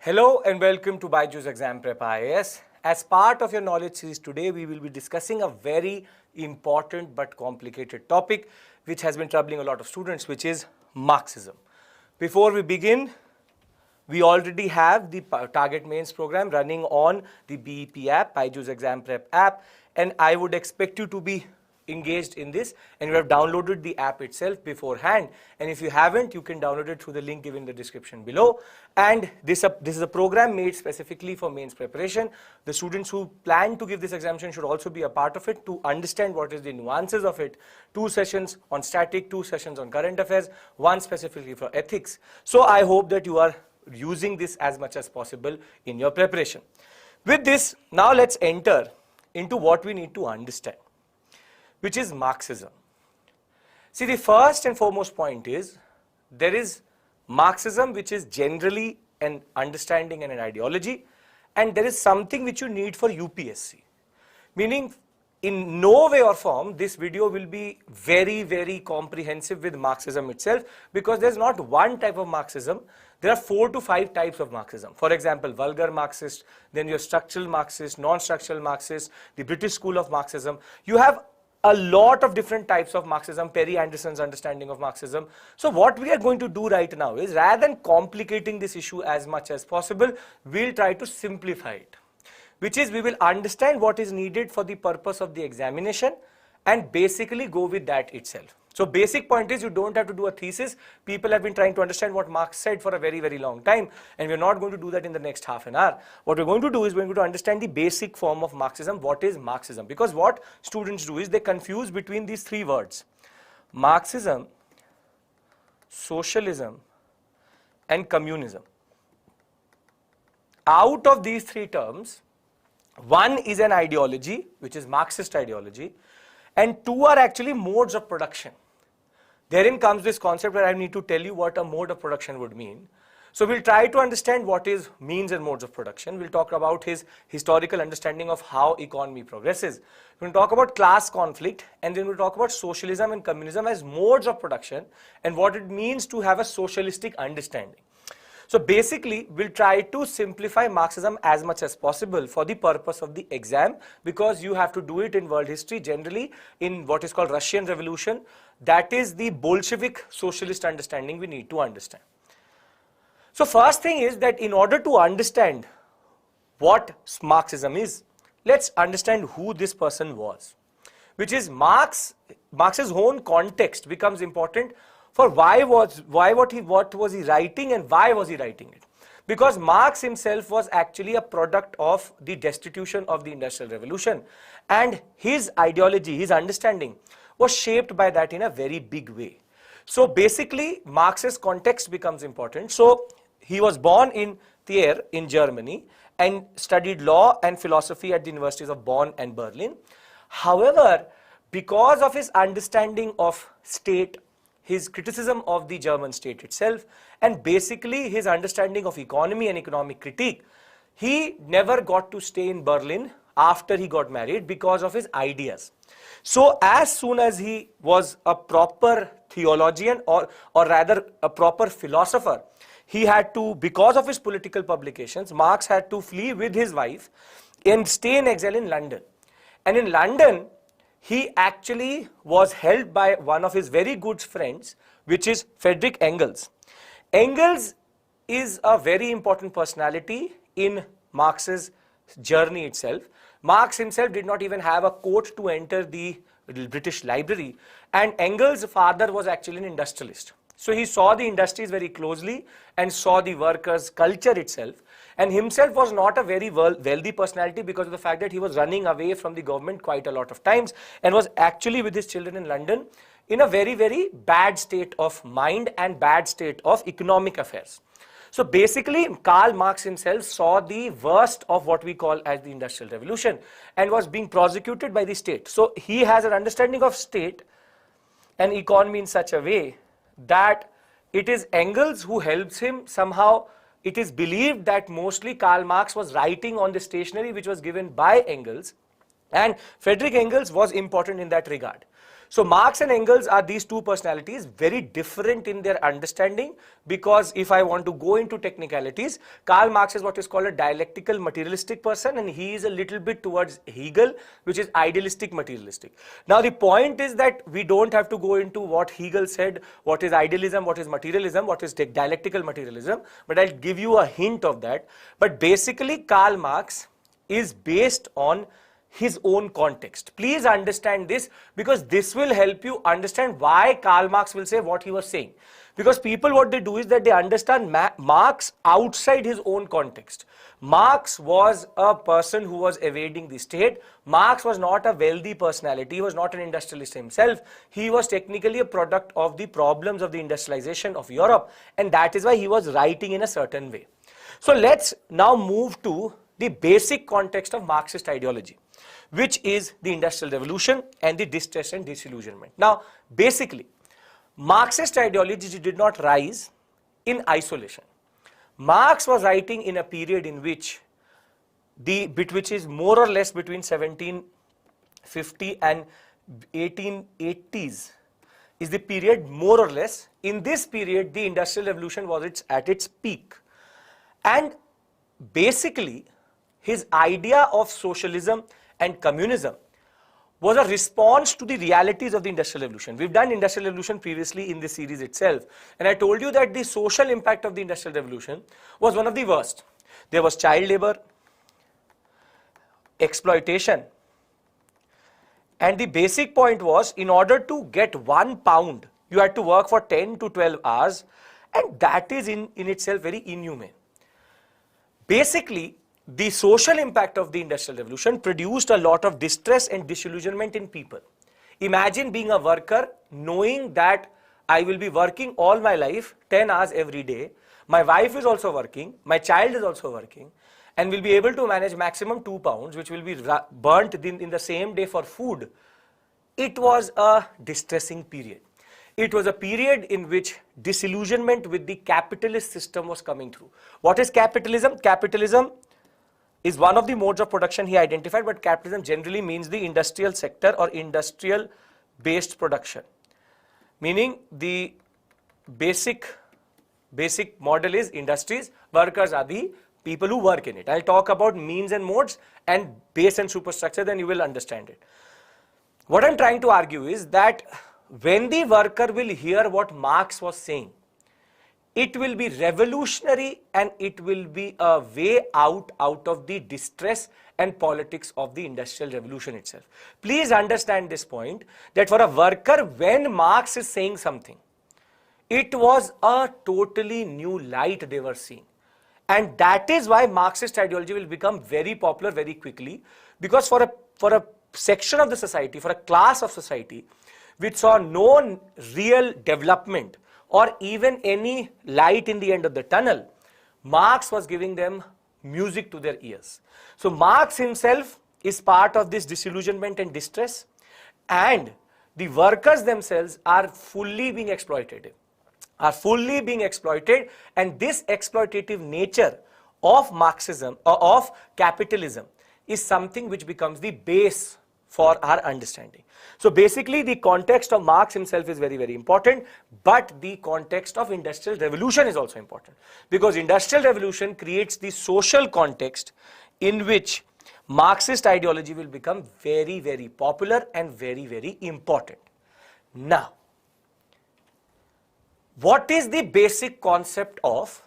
Hello and welcome to Byjus Exam Prep IAS. As part of your knowledge series today, we will be discussing a very important but complicated topic which has been troubling a lot of students, which is Marxism. Before we begin, we already have the Target Mains program running on the BEP app, Byjus Exam Prep app, and I would expect you to be engaged in this, and you have downloaded the app itself beforehand, and if you haven't, you can download it through the link given in the description below. And this is a program made specifically for mains preparation. The students who plan to give this examination should also be a part of it to understand what is the nuances of it. 2 sessions on static, 2 sessions on current affairs, 1 specifically for ethics. So I hope that you are using this as much as possible in your preparation. With this, now let's enter into what we need to understand, which is Marxism. See, the first and foremost point is there is Marxism, which is generally an understanding and an ideology, and there is something which you need for UPSC. Meaning, in no way or form, this video will be very, very comprehensive with Marxism itself, because there's not one type of Marxism. There are 4 to 5 types of Marxism. For example, vulgar Marxist, then your structural Marxist, non-structural Marxist, the British school of Marxism. You have a lot of different types of Marxism, Perry Anderson's understanding of Marxism. So what we are going to do right now is, rather than complicating this issue as much as possible, we'll try to simplify it, which is we will understand what is needed for the purpose of the examination and basically go with that itself. So basic point is, you don't have to do a thesis. People have been trying to understand what Marx said for a very, very long time, and we're not going to do that in the next half an hour. What we're going to do is we're going to understand the basic form of Marxism. What is Marxism? Because what students do is they confuse between these 3 words: Marxism, socialism, and communism. Out of these 3 terms, one is an ideology, which is Marxist ideology, and 2 are actually modes of production. Therein comes this concept where I need to tell you what a mode of production would mean. So we'll try to understand what is means and modes of production. We'll talk about his historical understanding of how economy progresses. We'll talk about class conflict, and then we'll talk about socialism and communism as modes of production and what it means to have a socialistic understanding. So basically, we'll try to simplify Marxism as much as possible for the purpose of the exam, because you have to do it in world history, generally in what is called Russian Revolution. That is the Bolshevik socialist understanding we need to understand. So first thing is that in order to understand what Marxism is, let's understand who this person was, which is Marx's own context becomes important for what was he writing and why was he writing it. Because Marx himself was actually a product of the destitution of the Industrial Revolution, and his ideology, his understanding was shaped by that in a very big way. So basically, Marx's context becomes important. So he was born in Trier in Germany and studied law and philosophy at the universities of Bonn and Berlin. However, because of his understanding of state, his criticism of the German state itself, and basically his understanding of economy and economic critique, he never got to stay in Berlin after he got married because of his ideas. So as soon as he was a proper theologian, or rather a proper philosopher, he had to, because of his political publications, Marx had to flee with his wife and stay in exile in London. And in London, he actually was helped by one of his very good friends, which is Friedrich Engels. Engels is a very important personality in Marx's journey itself. Marx himself did not even have a court to enter the British Library, and Engels' father was actually an industrialist. So he saw the industries very closely and saw the workers' culture itself, and himself was not a very wealthy personality because of the fact that he was running away from the government quite a lot of times and was actually with his children in London in a very, very bad state of mind and bad state of economic affairs. So basically, Karl Marx himself saw the worst of what we call as the Industrial Revolution and was being prosecuted by the state. So he has an understanding of state and economy in such a way that it is Engels who helps him somehow. It is believed that mostly Karl Marx was writing on the stationery which was given by Engels, and Friedrich Engels was important in that regard. So Marx and Engels are these two personalities, very different in their understanding, because if I want to go into technicalities, Karl Marx is what is called a dialectical materialistic person, and he is a little bit towards Hegel, which is idealistic materialistic. Now the point is that we don't have to go into what Hegel said, what is idealism, what is materialism, what is dialectical materialism, but I'll give you a hint of that. But basically Karl Marx is based on his own context. Please understand this, because this will help you understand why Karl Marx will say what he was saying. Because people, what they do is that they understand Marx outside his own context. Marx was a person who was evading the state. Marx was not a wealthy personality. He was not an industrialist himself. He was technically a product of the problems of the industrialization of Europe, and that is why he was writing in a certain way. So let's now move to the basic context of Marxist ideology, which is the Industrial Revolution and the distress and disillusionment. Now, basically, Marxist ideology did not rise in isolation. Marx was writing in a period in which which is more or less between 1750 and 1880s is the period, more or less. In this period, the Industrial Revolution was at its peak. And basically, his idea of socialism and communism was a response to the realities of the Industrial Revolution. We've done Industrial Revolution previously in this series itself, and I told you that the social impact of the Industrial Revolution was one of the worst. There was child labor, exploitation, and the basic point was, in order to get £1, you had to work for 10 to 12 hours, and that is in itself very inhumane. Basically, the social impact of the Industrial Revolution produced a lot of distress and disillusionment in people. Imagine being a worker, knowing that I will be working all my life, 10 hours every day. My wife is also working, my child is also working, and will be able to manage maximum £2, which will be burnt in the same day for food. It was a distressing period. It was a period in which disillusionment with the capitalist system was coming through. What is capitalism? Capitalism is one of the modes of production he identified, but capitalism generally means the industrial sector or industrial based production, meaning the basic model is industries, workers are the people who work in it. I'll talk about means and modes and base and superstructure, then you will understand it. What I'm trying to argue is that when the worker will hear what Marx was saying, it will be revolutionary and it will be a way out of the distress and politics of the Industrial Revolution itself. Please understand this point, that for a worker, when Marx is saying something, it was a totally new light they were seeing. And that is why Marxist ideology will become very popular very quickly, because for a section of the society, for a class of society which saw no real development or even any light in the end of the tunnel, Marx was giving them music to their ears. So Marx himself is part of this disillusionment and distress, and the workers themselves are fully being exploited, and this exploitative nature of Marxism, of capitalism, is something which becomes the base for our understanding. So basically the context of Marx himself is very, very important, but the context of Industrial Revolution is also important, because Industrial Revolution creates the social context in which Marxist ideology will become very, very popular and very, very important. Now, what is the basic concept of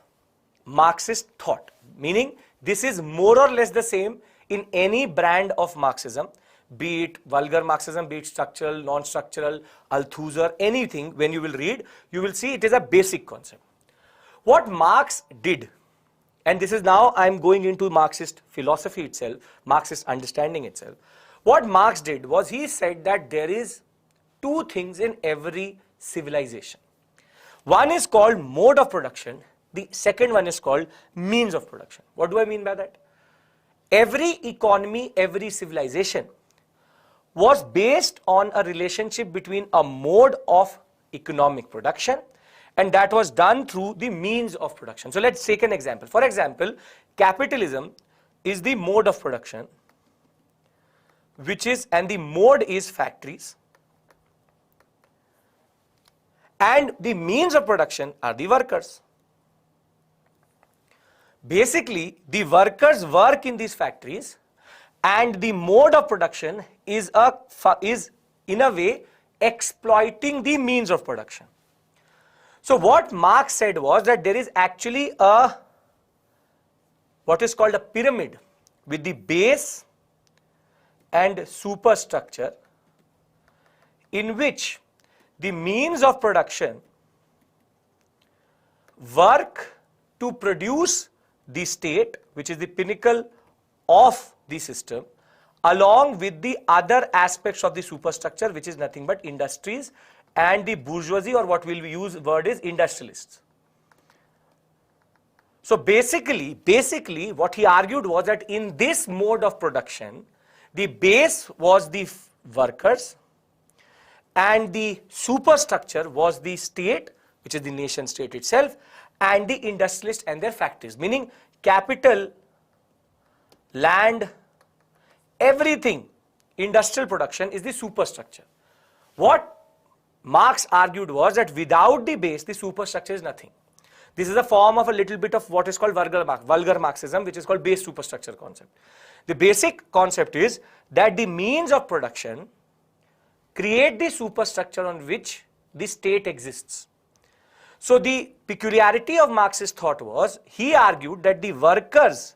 Marxist thought? Meaning, this is more or less the same in any brand of Marxism, be it vulgar Marxism, be it structural, non-structural, Althusser, anything. When you will read, you will see it is a basic concept. What Marx did, and this is now I am going into Marxist philosophy itself, Marxist understanding itself. What Marx did was, he said that there is two things in every civilization. One is called mode of production, the second one is called means of production. What do I mean by that? Every economy, every civilization was based on a relationship between a mode of economic production, and that was done through the means of production. So let's take an example. For example, capitalism is the mode of production, and the mode is factories, and the means of production are the workers. Basically, the workers work in these factories, and the mode of production is in a way exploiting the means of production. So what Marx said was that there is actually what is called a pyramid with the base and superstructure, in which the means of production work to produce the state, which is the pinnacle of the system, along with the other aspects of the superstructure, which is nothing but industries and the bourgeoisie, or what we'll use word is industrialists. So basically what he argued was that in this mode of production, the base was the workers and the superstructure was the state, which is the nation state itself, and the industrialists and their factories, meaning capital, land, everything, industrial production is the superstructure. What Marx argued was that without the base, the superstructure is nothing. This is a form of a little bit of what is called vulgar Marxism, which is called base superstructure concept. The basic concept is that the means of production create the superstructure on which the state exists. So the peculiarity of Marxist thought was, he argued that the workers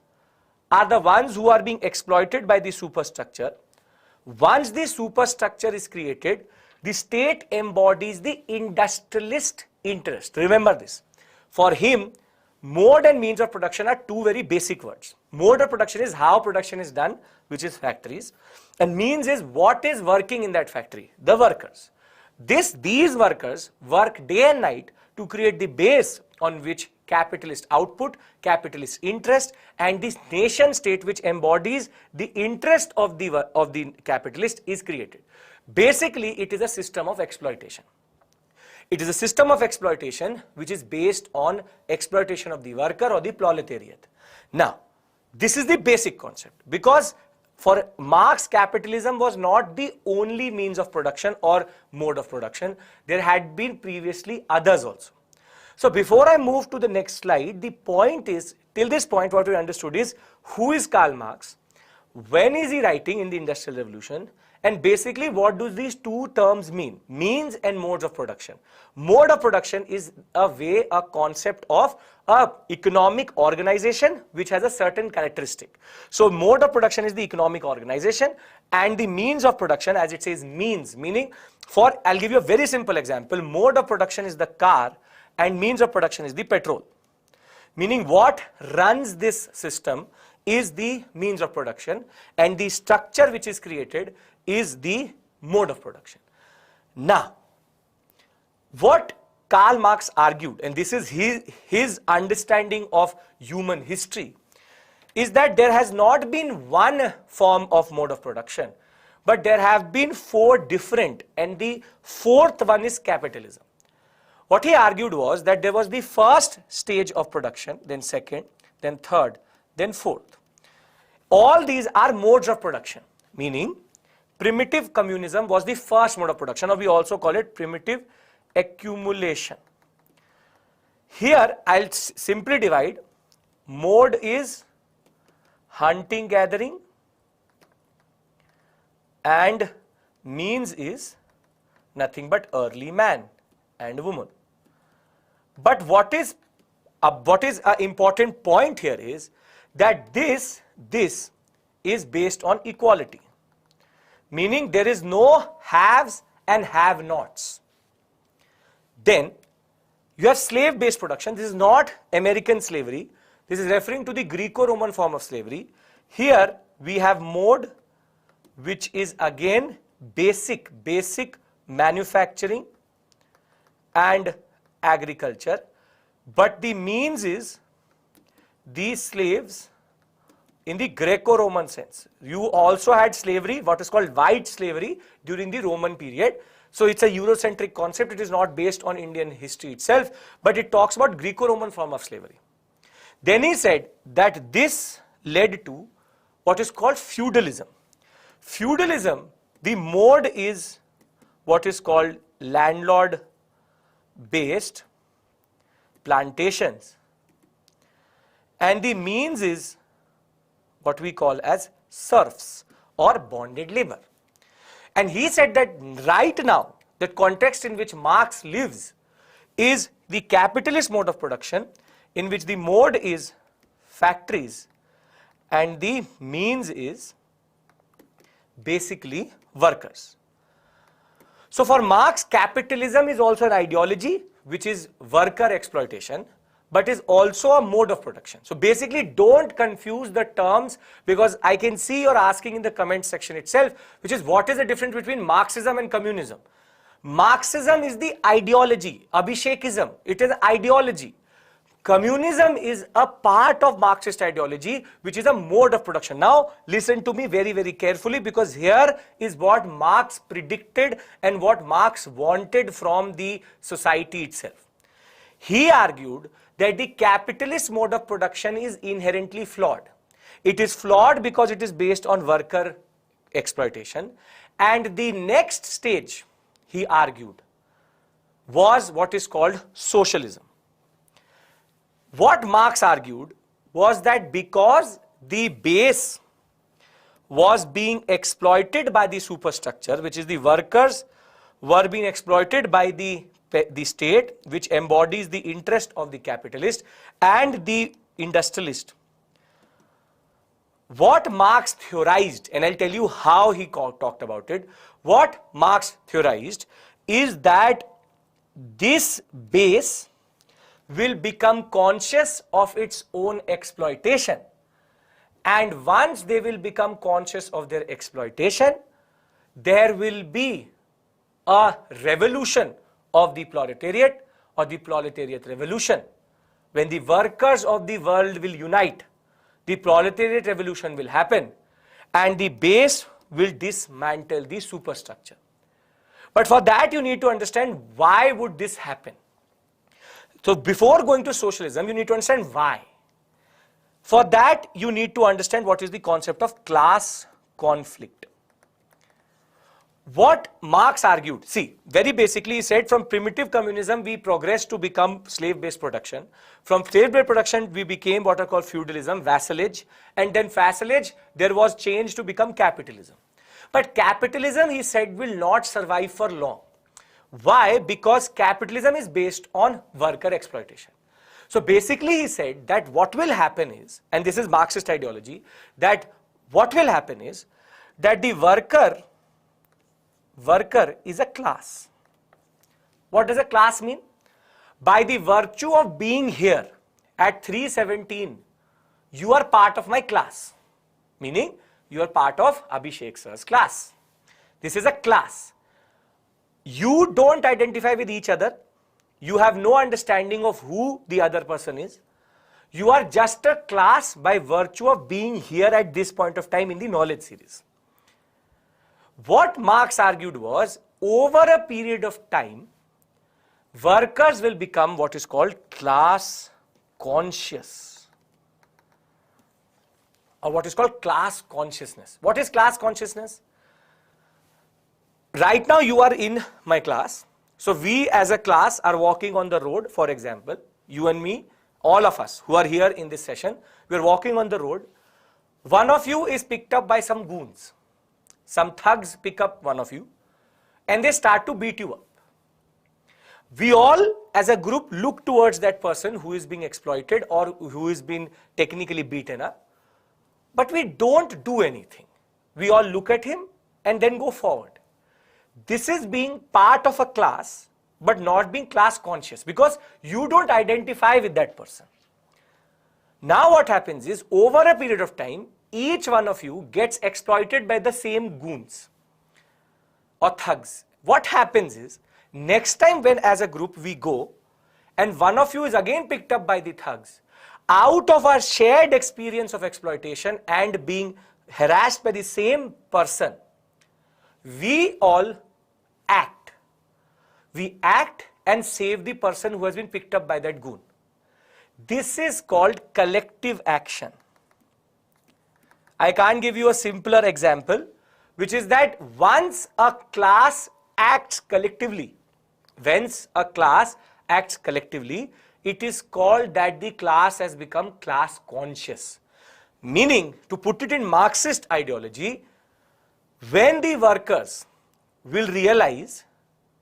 are the ones who are being exploited by the superstructure. Once the superstructure is created, the state embodies the industrialist interest. Remember this. For him, mode and means of production are two very basic words. Mode of production is how production is done, which is factories, and means is what is working in that factory, the workers. These workers work day and night to create the base on which capitalist output, capitalist interest, and this nation state, which embodies the interest of the capitalist, is created. Basically, it is a system of exploitation. It is a system of exploitation which is based on exploitation of the worker or the proletariat. Now, this is the basic concept, because for Marx, capitalism was not the only means of production or mode of production. There had been previously others also. So before I move to the next slide, the point is, till this point what we understood is, who is Karl Marx, when is he writing in the Industrial Revolution, and basically what do these two terms mean, means and modes of production. Mode of production is a concept of a economic organization which has a certain characteristic. So mode of production is the economic organization, and the means of production, as it says, means, meaning I'll give you a very simple example. Mode of production is the car and means of production is the petrol. Meaning what runs this system is the means of production, and the structure which is created is the mode of production. Now, what Karl Marx argued, and this is his understanding of human history, is that there has not been one form of mode of production, but there have been four different, and the fourth one is capitalism. What he argued was that there was the first stage of production, then second, then third, then fourth. All these are modes of production, meaning primitive communism was the first mode of production, or we also call it primitive accumulation. Here I'll simply divide. Mode is hunting gathering and means is nothing but early man and woman. But what is an important point here is that this is based on equality, meaning there is no haves and have-nots. Then you have slave-based production. This is not American slavery. This is referring to the Greco-Roman form of slavery. Here we have mode, which is again basic manufacturing and agriculture, but the means is these slaves in the Greco-Roman sense. You also had slavery, what is called white slavery, during the Roman period. So it's a Eurocentric concept. It is not based on Indian history itself, but it talks about Greco-Roman form of slavery. Then he said that this led to what is called feudalism. Feudalism, the mode is what is called landlord based plantations, and the means is what we call as serfs or bonded labor. And he said that right now, the context in which Marx lives is the capitalist mode of production, in which the mode is factories and the means is basically workers. So for Marx, capitalism is also an ideology which is worker exploitation, but is also a mode of production. So basically don't confuse the terms, because I can see you're asking in the comment section itself, which is what is the difference between Marxism and communism. Marxism is the ideology, Abhishekism, it is ideology. Communism is a part of Marxist ideology, which is a mode of production. Now listen to me very, very carefully, because here is what Marx predicted and what Marx wanted from the society itself. He argued that the capitalist mode of production is inherently flawed. It is flawed because it is based on worker exploitation. And the next stage, he argued, was what is called socialism. What Marx argued was that because the base was being exploited by the superstructure, which is the workers were being exploited by the state, which embodies the interest of the capitalist and the industrialist. What Marx theorized, and I'll tell you how he talked about it, what Marx theorized is that this base will become conscious of its own exploitation. And once they will become conscious of their exploitation, there will be a revolution of the proletariat, or the proletariat revolution. When the workers of the world will unite, the proletariat revolution will happen, and the base will dismantle the superstructure. But for that you need to understand why would this happen. So before going to socialism, you need to understand why. For that, you need to understand what is the concept of class conflict. What Marx argued, see, very basically he said from primitive communism we progressed to become slave-based production. From slave-based production we became what are called feudalism, vassalage, and then vassalage there was change to become capitalism. But capitalism, he said, will not survive for long. Why? Because capitalism is based on worker exploitation. So basically he said that what will happen is, and this is Marxist ideology, that what will happen is that the worker is a class. What does a class mean? By the virtue of being here at 317, you are part of my class. Meaning, you are part of Abhishek sir's class. This is a class. You don't identify with each other. You have no understanding of who the other person is. You are just a class by virtue of being here at this point of time in the knowledge series. What Marx argued was, over a period of time, workers will become what is called class conscious, or what is called class consciousness. What is class consciousness? Right now you are in my class. So we as a class are walking on the road, for example, you and me, all of us who are here in this session, we are walking on the road. One of you is picked up by some goons. Some thugs pick up one of you and they start to beat you up. We all as a group look towards that person who is being exploited or who is being technically beaten up, but we don't do anything. We all look at him and then go forward. This is being part of a class but not being class conscious, because you don't identify with that person. Now what happens is, over a period of time, each one of you gets exploited by the same goons or thugs. What happens is, next time when as a group we go and one of you is again picked up by the thugs, out of our shared experience of exploitation and being harassed by the same person, we all act. We act and save the person who has been picked up by that goon. This is called collective action. I can't give you a simpler example, which is that once a class acts collectively, Whence a class acts collectively, it is called that the class has become class conscious. Meaning, to put it in Marxist ideology, when the workers will realize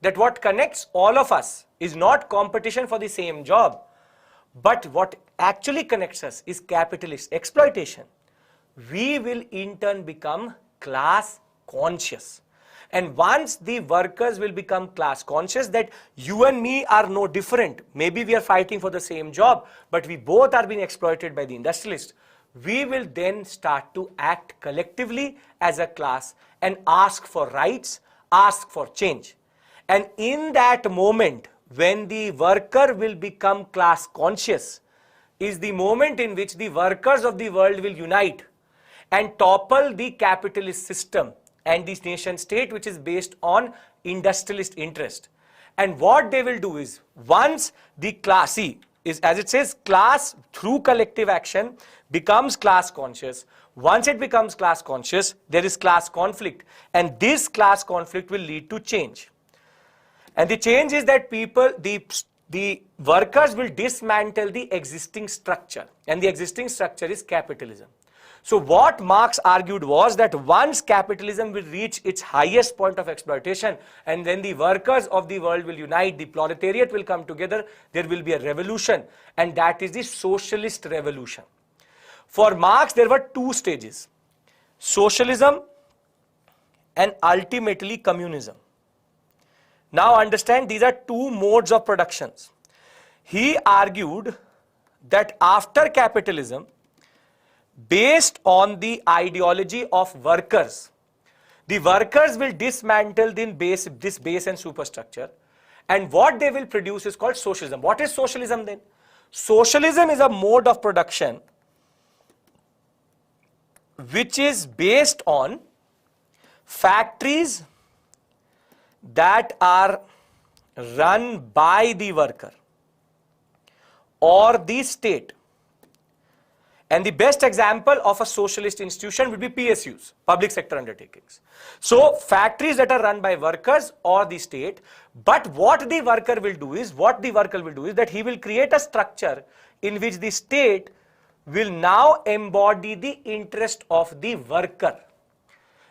that what connects all of us is not competition for the same job, but what actually connects us is capitalist exploitation, we will in turn become class conscious. And once the workers will become class conscious that you and me are no different, maybe we are fighting for the same job, but we both are being exploited by the industrialists, we will then start to act collectively as a class and ask for rights, ask for change. And in that moment, when the worker will become class conscious, is the moment in which the workers of the world will unite and topple the capitalist system and this nation state which is based on industrialist interest. And what they will do is, once the class, see, is as it says, class through collective action becomes class conscious. Once it becomes class conscious, there is class conflict, and this class conflict will lead to change. And the change is that people, the workers will dismantle the existing structure, and the existing structure is capitalism. So what Marx argued was that once capitalism will reach its highest point of exploitation, and then the workers of the world will unite, the proletariat will come together, there will be a revolution, and that is the socialist revolution. For Marx, there were two stages: socialism and ultimately communism. Now understand, these are two modes of productions. He argued that after capitalism, based on the ideology of workers, the workers will dismantle this base and superstructure, and what they will produce is called socialism. What is socialism then? Socialism is a mode of production which is based on factories that are run by the worker or the state. And the best example of a socialist institution would be PSUs, public sector undertakings. So factories that are run by workers or the state, but what the worker will do is that he will create a structure in which the state will now embody the interest of the worker.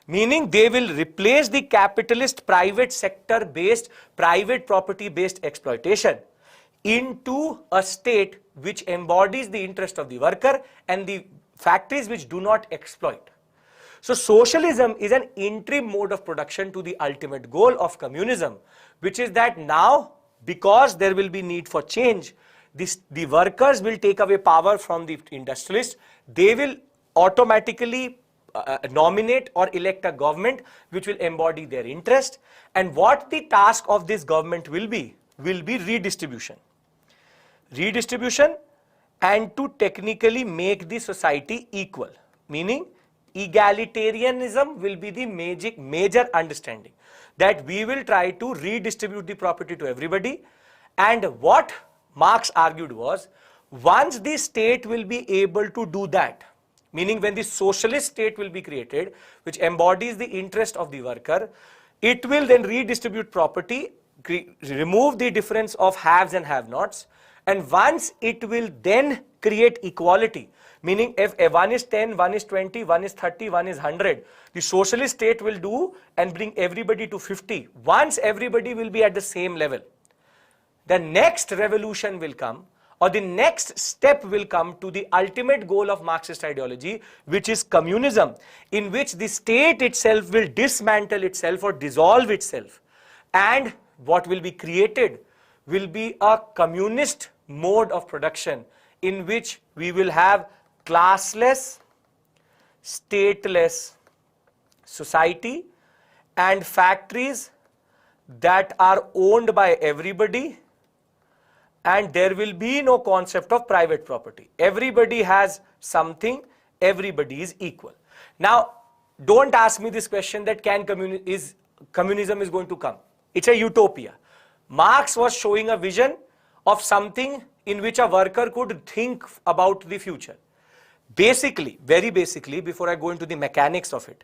Meaning they will replace the capitalist private sector based, private property based exploitation into a state which embodies the interest of the worker and the factories which do not exploit. So socialism is an interim mode of production to the ultimate goal of communism, which is that now, because there will be need for change, the workers will take away power from the industrialists. They will automatically nominate or elect a government which will embody their interest. And what the task of this government will be redistribution. Redistribution, and to technically make the society equal, meaning egalitarianism will be the major understanding, that we will try to redistribute the property to everybody. And what Marx argued was, once the state will be able to do that, meaning when the socialist state will be created which embodies the interest of the worker, it will then redistribute property, remove the difference of haves and have-nots. And once it will then create equality, meaning if one is 10, one is 20, one is 30, one is 100, the socialist state will do and bring everybody to 50. Once everybody will be at the same level, the next revolution will come, or the next step will come to the ultimate goal of Marxist ideology, which is communism, in which the state itself will dismantle itself or dissolve itself, and what will be created will be a communist mode of production in which we will have classless, stateless society and factories that are owned by everybody, and there will be no concept of private property. Everybody has something, everybody is equal. Now, don't ask me this question that communism is going to come. It's a utopia. Marx was showing a vision of something in which a worker could think about the future. Basically, very basically, before I go into the mechanics of it,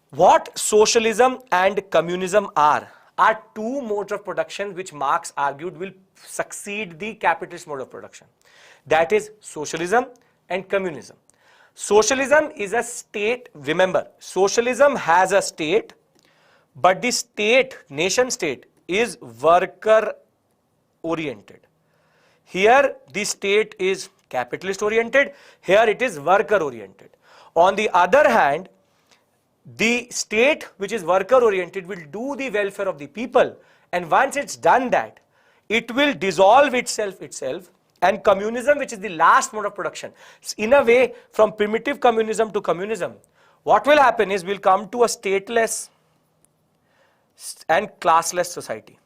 what socialism and communism are are two modes of production which Marx argued will succeed the capitalist mode of production. That is socialism and communism. Socialism is a state, remember, socialism has a state, but the state, nation state, is worker oriented. Here the state is capitalist oriented, here it is worker oriented. On the other hand, the state which is worker oriented will do the welfare of the people, and once it's done that, it will dissolve itself, and communism, which is the last mode of production, in a way from primitive communism to communism, what will happen is we'll come to a stateless and classless society.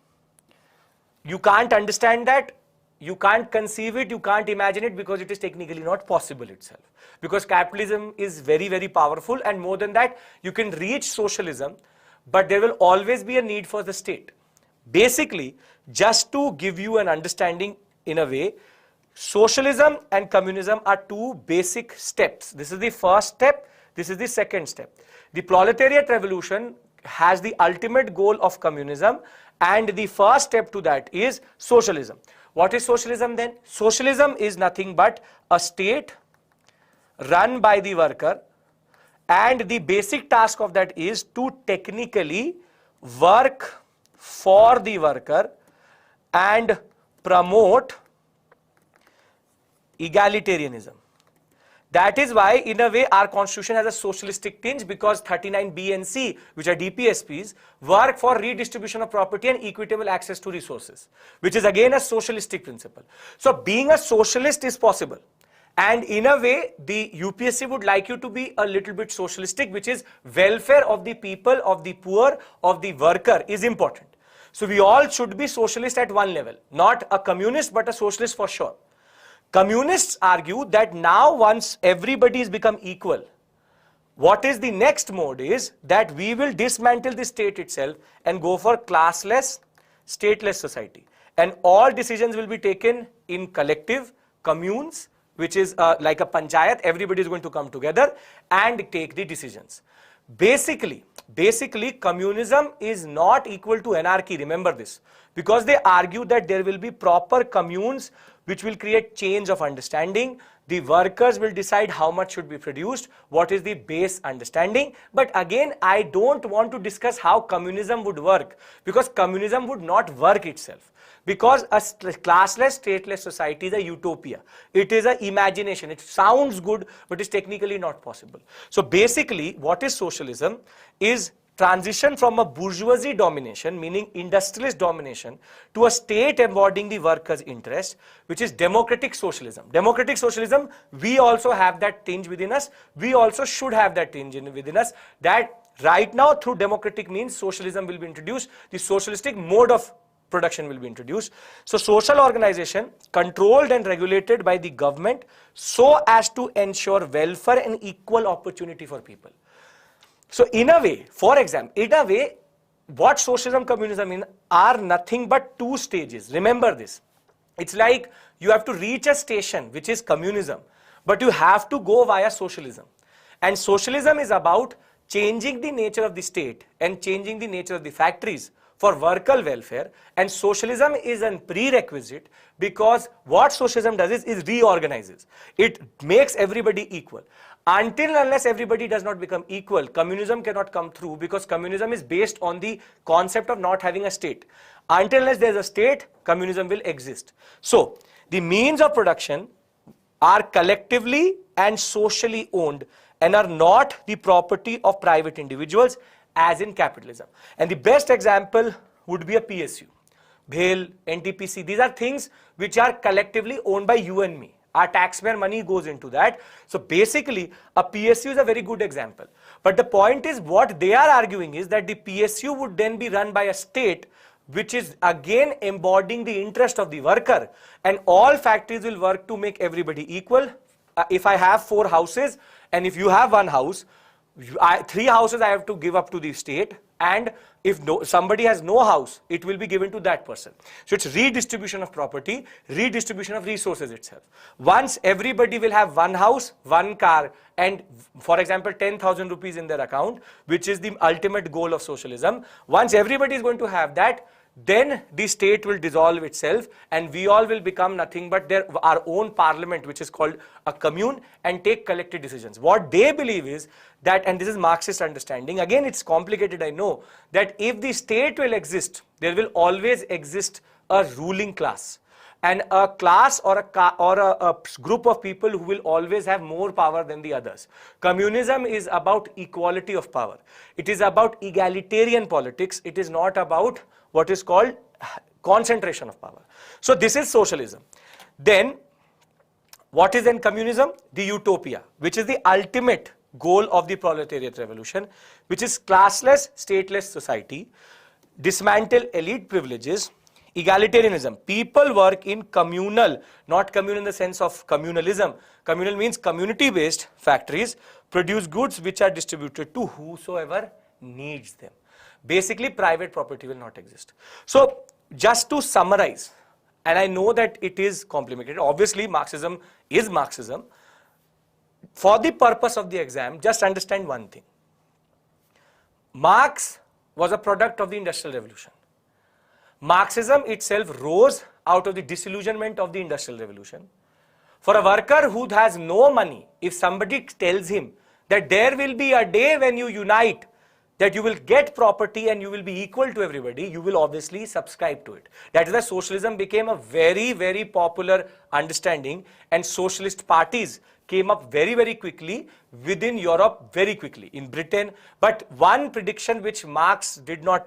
You can't understand that, you can't conceive it, you can't imagine it, because it is technically not possible itself. Because capitalism is very, very powerful, and more than that, you can reach socialism, but there will always be a need for the state. Basically, just to give you an understanding in a way, socialism and communism are two basic steps. This is the first step, this is the second step. The proletariat revolution has the ultimate goal of communism, and the first step to that is socialism. What is socialism then? Socialism is nothing but a state run by the worker, and the basic task of that is to technically work for the worker and promote egalitarianism. That is why, in a way, our constitution has a socialistic tinge, because 39B and C, which are DPSPs, work for redistribution of property and equitable access to resources, which is again a socialistic principle. So being a socialist is possible. And in a way, the UPSC would like you to be a little bit socialistic, which is welfare of the people, of the poor, of the worker is important. So we all should be socialist at one level, not a communist, but a socialist for sure. Communists argue that now once everybody has become equal, what is the next mode is that we will dismantle the state itself and go for classless, stateless society. And all decisions will be taken in collective communes, which is like a panchayat. Everybody is going to come together and take the decisions. Basically, communism is not equal to anarchy, remember this, because they argue that there will be proper communes which will create change of understanding. The workers will decide how much should be produced, what is the base understanding. But again, I don't want to discuss how communism would work, because communism would not work itself. Because a classless, stateless society is a utopia. It is an imagination. It sounds good, but is technically not possible. So basically, what is socialism is transition from a bourgeoisie domination, meaning industrialist domination, to a state embodying the workers' interest, which is democratic socialism. Democratic socialism, we also have that tinge within us. We also should have that tinge within us, that right now through democratic means socialism will be introduced. The socialistic mode of production will be introduced. So social organization controlled and regulated by the government so as to ensure welfare and equal opportunity for people. So in a way, for example, what socialism, communism are nothing but two stages. Remember this. It's like you have to reach a station which is communism, but you have to go via socialism. And socialism is about changing the nature of the state and changing the nature of the factories for worker welfare, and socialism is a prerequisite, because what socialism does is reorganizes. It makes everybody equal. Until unless everybody does not become equal, communism cannot come through, because communism is based on the concept of not having a state. Until unless there is a state, communism will exist. So the means of production are collectively and socially owned and are not the property of private individuals, as in capitalism. And the best example would be a PSU, BHEL, NTPC. These are things which are collectively owned by you and me. Our taxpayer money goes into that. So basically, a PSU is a very good example. But the point is, what they are arguing is that the PSU would then be run by a state which is again embodying the interest of the worker, and all factories will work to make everybody equal. If I have 4 houses and if you have 1 house, 3 houses I have to give up to the state, and if somebody has no house, it will be given to that person. So it's redistribution of property, redistribution of resources itself. Once everybody will have one house, one car, and for example 10,000 rupees in their account, which is the ultimate goal of socialism, once everybody is going to have that, then the state will dissolve itself and we all will become nothing but our own parliament, which is called a commune, and take collective decisions. What they believe is that, and this is Marxist understanding, again it's complicated I know, that if the state will exist, there will always exist a ruling class, and a class or a group of people who will always have more power than the others. Communism is about equality of power. It is about egalitarian politics. It is not about what is called concentration of power. So this is socialism. Then what is then communism? The utopia, which is the ultimate goal of the proletariat revolution, which is classless, stateless society, dismantle elite privileges, egalitarianism. People work in communal, not communal in the sense of communalism. Communal means community-based factories produce goods which are distributed to whosoever needs them. Basically, private property will not exist. So, just to summarize, and I know that it is complicated, obviously Marxism is Marxism. For the purpose of the exam, just understand one thing. Marx was a product of the Industrial Revolution. Marxism itself rose out of the disillusionment of the Industrial Revolution. For a worker who has no money, if somebody tells him that there will be a day when you unite, that you will get property and you will be equal to everybody, you will obviously subscribe to it. That is why socialism became a very, very popular understanding, and socialist parties came up very, very quickly within Europe, very quickly in Britain. But one prediction which Marx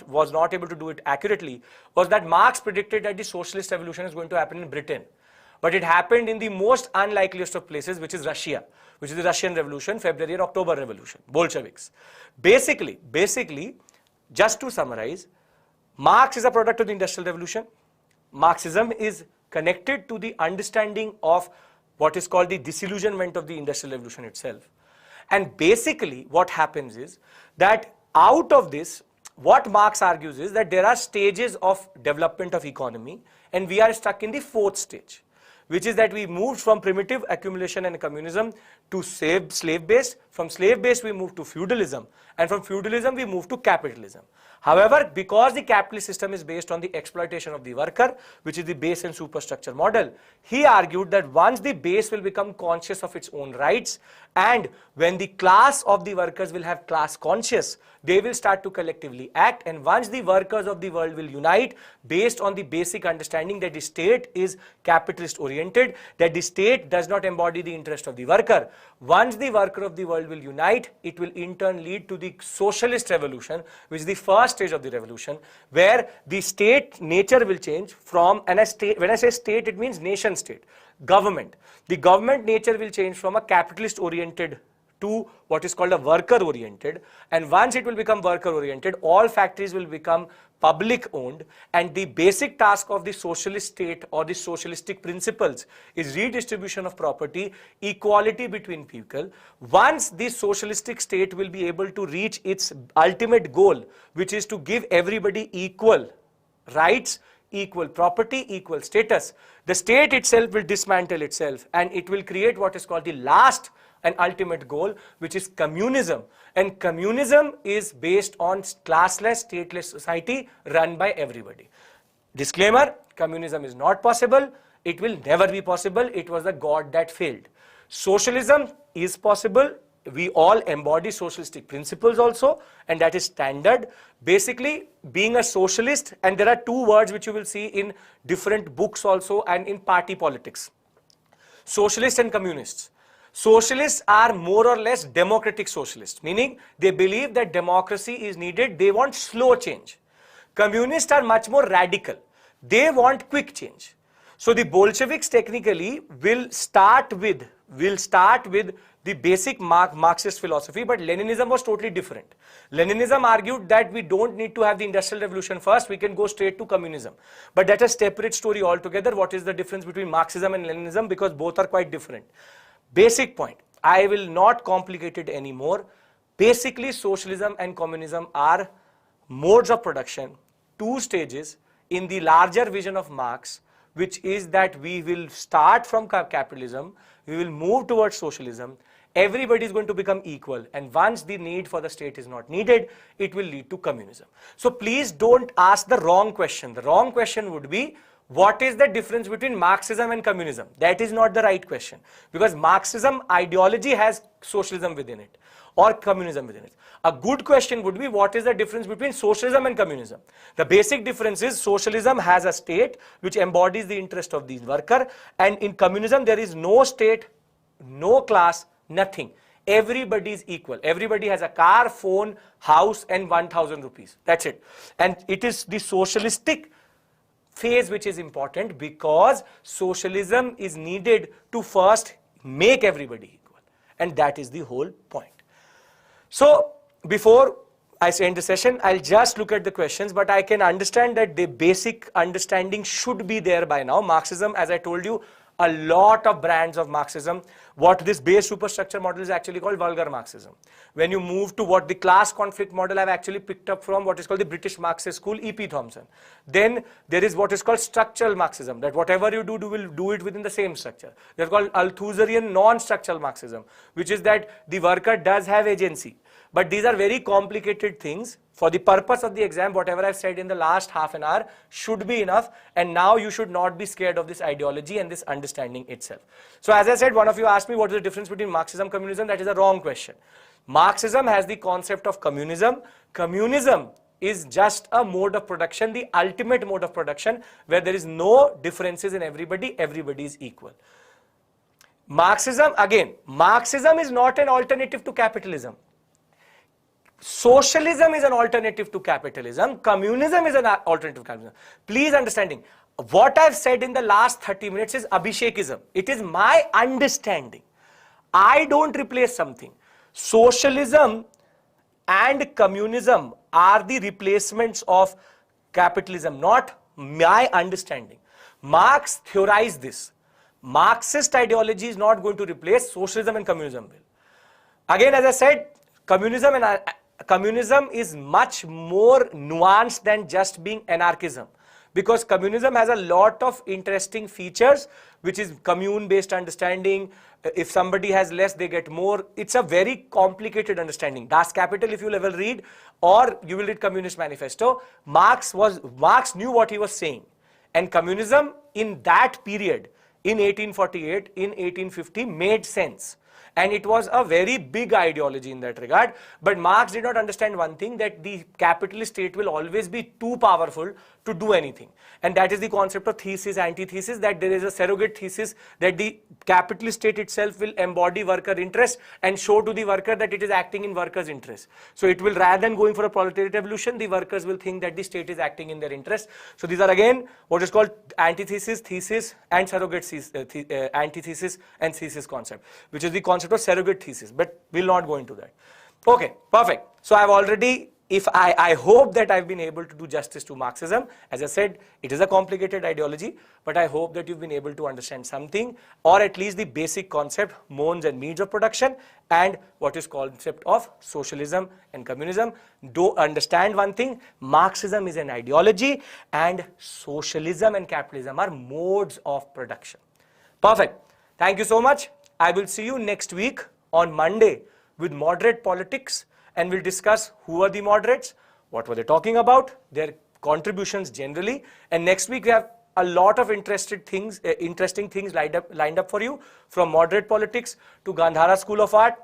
was not able to do it accurately was that Marx predicted that the socialist revolution is going to happen in Britain. But it happened in the most unlikeliest of places, which is Russia, which is the Russian Revolution, February and October Revolution, Bolsheviks. Basically, just to summarize, Marx is a product of the Industrial Revolution. Marxism is connected to the understanding of what is called the disillusionment of the Industrial Revolution itself. And basically, what happens is that out of this, what Marx argues is that there are stages of development of economy, and we are stuck in the fourth stage, which is that we moved from primitive accumulation and communism to slave-based. From slave-based, we moved to feudalism, and from feudalism, we moved to capitalism. However, because the capitalist system is based on the exploitation of the worker, which is the base and superstructure model, he argued that once the base will become conscious of its own rights, and when the class of the workers will have class conscious, they will start to collectively act, and once the workers of the world will unite based on the basic understanding that the state is capitalist oriented, that the state does not embody the interest of the worker, once the worker of the world will unite, it will in turn lead to the socialist revolution, which is the first stage of the revolution, where the state nature will change from, and when I say state, it means nation state, government. The government nature will change from a capitalist oriented to what is called a worker oriented, and once it will become worker oriented, all factories will become public owned, and the basic task of the socialist state or the socialistic principles is redistribution of property, equality between people. Once the socialistic state will be able to reach its ultimate goal, which is to give everybody equal rights, equal property, equal status, the state itself will dismantle itself, and it will create what is called the last and ultimate goal, which is communism. And communism is based on classless, stateless society run by everybody. Disclaimer, communism is not possible. It will never be possible. It was the god that failed. Socialism is possible. We all embody socialistic principles also, and that is standard. Basically, being a socialist, and there are two words which you will see in different books also and in party politics. Socialists and communists. Socialists are more or less democratic socialists, meaning they believe that democracy is needed. They want slow change. Communists are much more radical. They want quick change. So the Bolsheviks technically will start with the basic Marxist philosophy, but Leninism was totally different. Leninism argued that we don't need to have the Industrial Revolution first, we can go straight to communism. But that's a separate story altogether. What is the difference between Marxism and Leninism? Because both are quite different. Basic point, I will not complicate it anymore. Basically, socialism and communism are modes of production, two stages in the larger vision of Marx, which is that we will start from capitalism, we will move towards socialism, everybody is going to become equal, and once the need for the state is not needed, it will lead to communism. So please don't ask the wrong question. The wrong question would be, what is the difference between Marxism and communism? That is not the right question, because Marxism ideology has socialism within it or communism within it. A good question would be, what is the difference between socialism and communism? The basic difference is socialism has a state which embodies the interest of the worker, and in communism there is no state, no class, nothing. Everybody is equal. Everybody has a car, phone, house and 1,000 rupees. That's it. And it is the socialistic phase which is important, because socialism is needed to first make everybody equal, and that is the whole point. So before I end the session, I'll just look at the questions, but I can understand that the basic understanding should be there by now. Marxism, as I told you, a lot of brands of Marxism. What this base superstructure model is actually called vulgar Marxism. When you move to what the class conflict model, I've actually picked up from what is called the British Marxist school, E.P. Thompson. Then there is what is called structural Marxism, that whatever you do, will do it within the same structure. They're called Althusserian non-structural Marxism, which is that the worker does have agency. But these are very complicated things. For the purpose of the exam, whatever I've said in the last half an hour should be enough, and now you should not be scared of this ideology and this understanding itself. So as I said, one of you asked me what is the difference between Marxism and communism. That is a wrong question. Marxism has the concept of communism. Communism is just a mode of production, the ultimate mode of production, where there is no differences in everybody, everybody is equal. Marxism, again, Marxism is not an alternative to capitalism. Socialism is an alternative to capitalism. Communism is an alternative to capitalism. Please understanding, what I've said in the last 30 minutes is Abhishekism. It is my understanding. I don't replace something. Socialism and communism are the replacements of capitalism, not my understanding. Marx theorized this. Marxist ideology is not going to replace socialism and communism will. Again, as I said, communism is much more nuanced than just being anarchism, because communism has a lot of interesting features, which is commune-based understanding. If somebody has less, they get more. It's a very complicated understanding. Das Kapital, if you will ever read, or you will read Communist Manifesto, Marx knew what he was saying. And communism in that period, in 1848, in 1850, made sense. And it was a very big ideology in that regard. But Marx did not understand one thing, that the capitalist state will always be too powerful to do anything. And that is the concept of thesis, antithesis, that there is a surrogate thesis that the capitalist state itself will embody worker interest and show to the worker that it is acting in workers' interest. So it will, rather than going for a proletariat revolution, the workers will think that the state is acting in their interest. So these are again what is called antithesis, thesis and surrogate antithesis and thesis concept, which is the concept of surrogate thesis, but we'll not go into that. Okay, perfect. So I've already, I hope that I've been able to do justice to Marxism. As I said, it is a complicated ideology, but I hope that you've been able to understand something, or at least the basic concept, modes and means of production, and what is concept of socialism and communism. Do understand one thing, Marxism is an ideology and socialism and capitalism are modes of production. Perfect. Thank you so much. I will see you next week on Monday with moderate politics, and we'll discuss who are the moderates, what were they talking about, their contributions generally, and next week we have a lot of interesting things lined up for you, from moderate politics to Gandhara School of Art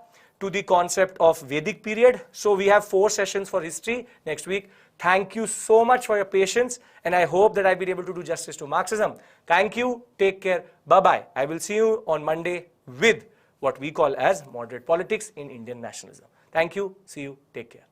to the concept of Vedic period. So we have 4 sessions for history next week. Thank you so much for your patience, and I hope that I've been able to do justice to Marxism. Thank you, take care, bye-bye. I will see you on Monday with what we call as moderate politics in Indian nationalism. Thank you, see you, take care.